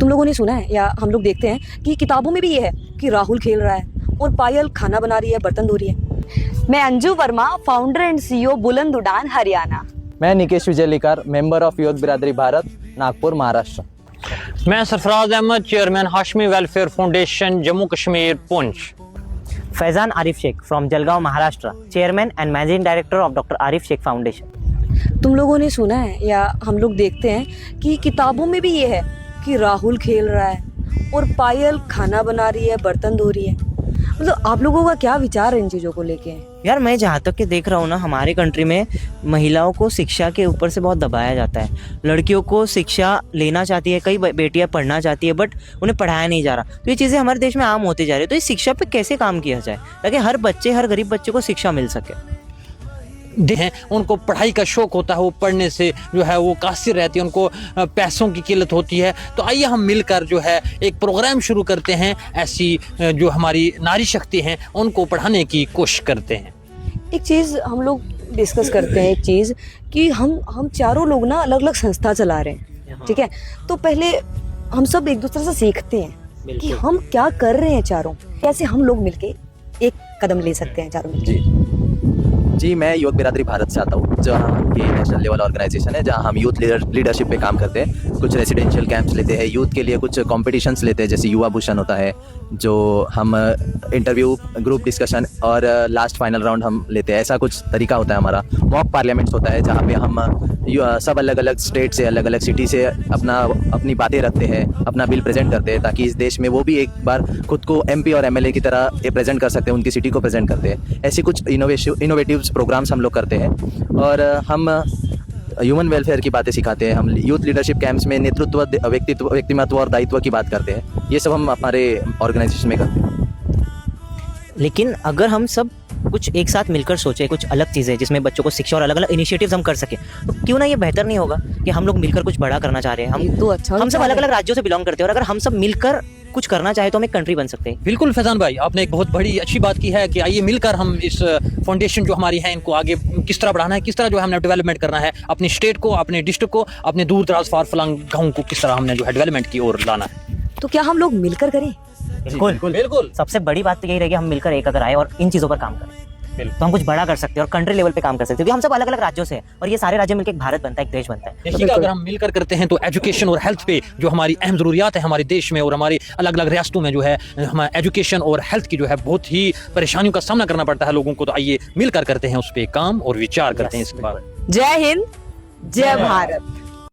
तुम लोगों ने सुना है या हम लोग देखते हैं कि किताबों में भी ये है कि राहुल खेल रहा है और पायल खाना बना रही है, बर्तन धो रही है। मैं Anju Verma, founder and CEO Buland Udaan Haryana. मैं Nikesh Vijaylikar, member of youth Biradari Bharat, Nagpur, Maharashtra. मैं Sarfaraz Ahmed, chairman Hashmi welfare foundation, Jammu Kashmir, Poonch. Faizan Arif Shaikh from Jalgaon, Maharashtra, chairman and managing director of doctor Arif Shaikh foundation. तुम लोगों ने सुना है या हम लोग देखते हैं कि किताबों में भी ये है कि राहुल खेल रहा है और पायल खाना बना रही है, बर्तन धो रही है। मतलब आप लोगों का क्या विचार है इन चीज़ों को लेके? यार मैं जहाँ तक कि देख रहा हूँ ना, हमारे कंट्री में महिलाओं को शिक्षा के ऊपर से बहुत दबाया जाता है। लड़कियों को शिक्षा लेना चाहती है, कई बेटियाँ पढ़ना चाहती है, बट उन्हें पढ़ाया नहीं जा रहा। तो ये चीज़ें हमारे देश में आम होती जा रही है। तो इस शिक्षा पे कैसे काम किया जाए ताकि हर बच्चे, हर गरीब बच्चे को शिक्षा मिल सके। हैं उनको पढ़ाई का शौक होता है, वो पढ़ने से जो है वो कासिर रहती है, उनको पैसों की किल्लत होती है। तो आइए हम मिलकर जो है एक प्रोग्राम शुरू करते हैं, ऐसी जो हमारी नारी शक्ति हैं उनको पढ़ाने की कोशिश करते हैं। एक चीज़ हम लोग डिस्कस करते हैं, एक चीज़ कि हम चारों लोग ना अलग अलग संस्था चला रहे हैं, ठीक है। तो पहले हम सब एक दूसरे से सीखते हैं कि हम क्या कर रहे हैं चारों, कैसे हम लोग मिलके एक कदम ले सकते हैं चारों मिलके। जी, मैं यूथ बिरादरी भारत से आता हूँ, जहाँ ये नेशनल लेवल ऑर्गेनाइजेशन है, जहाँ हम यूथ लीडरशिप पे काम करते हैं। कुछ रेसिडेंशियल कैंप्स लेते हैं यूथ के लिए, कुछ कॉम्पिटिशन्स लेते हैं, जैसे युवा भूषण होता है, जो हम इंटरव्यू, ग्रुप डिस्कशन और लास्ट फाइनल राउंड हम लेते हैं। ऐसा कुछ तरीका होता है हमारा। मॉक पार्लियामेंट्स होता है, जहाँ पे हम सब अलग अलग स्टेट से, अलग अलग सिटी से अपनी बातें रखते हैं, अपना बिल प्रेजेंट करते हैं, ताकि इस देश में वो भी एक बार खुद को MP और MLA की तरह रिप्रेजेंट कर सकते हैं, उनकी सिटी को प्रेजेंट करते हैं। ऐसी कुछ इनोवेटिव प्रोग्राम्स हम लोग करते हैं। और हम ह्यूमन वेलफेयर की बातें सिखाते हैं। हम यूथ लीडरशिप कैंप्स में नेतृत्व, व्यक्तिमत्व और दायित्व की बात करते हैं। ये सब हम हमारे ऑर्गेनाइजेशन में करते हैं। लेकिन अगर हम सब कुछ एक साथ मिलकर सोचे कुछ अलग चीज़ें जिसमें बच्चों को शिक्षा और अलग अलग इनिशिएटिव्स हम कर सकें, तो क्यों ना ये बेहतर नहीं होगा कि हम लोग मिलकर कुछ बड़ा करना चाह रहे हैं। हम सब अलग अलग राज्यों से बिलोंग करते हैं, और अगर हम सब मिलकर कुछ करना चाहे तो हम एक कंट्री बन सकते हैं। बिल्कुल फैजान भाई, आपने एक बहुत बड़ी अच्छी बात की है कि आइए मिलकर हम इस फाउंडेशन जो हमारी है इनको आगे किस तरह बढ़ाना है, किस तरह जो है हमने डेवलपमेंट करना है, अपनी स्टेट को, अपने डिस्ट्रिक्ट को, अपने दूर दराज फार फलंग गाँव को किस तरह हमने जो है डेवलपमेंट की ओर लाना है। तो क्या हम लोग मिलकर करें? बिल्कुल। सबसे बड़ी बात तो यही रहेगी, हम मिलकर एक अगर आए और इन चीज़ों पर काम करें तो हम कुछ बड़ा कर सकते हैं और कंट्री लेवल पे काम कर सकते हैं, क्योंकि हम सब अलग अलग राज्यों से हैं और ये सारे राज्य मिलकर एक भारत बनता है, एक देश बनता है। देखिएगा, अगर हम मिलकर करते हैं तो एजुकेशन और हेल्थ पे जो हमारी अहम ज़रूरियात है हमारे देश में और हमारी अलग अलग रियासतों में जो है हमारे एजुकेशन और हेल्थ की जो है बहुत ही परेशानियों का सामना करना पड़ता है लोगों को। तो आइए मिलकर करते हैं उस पर काम और विचार करते हैं इसके बारे में। जय हिंद, जय भारत।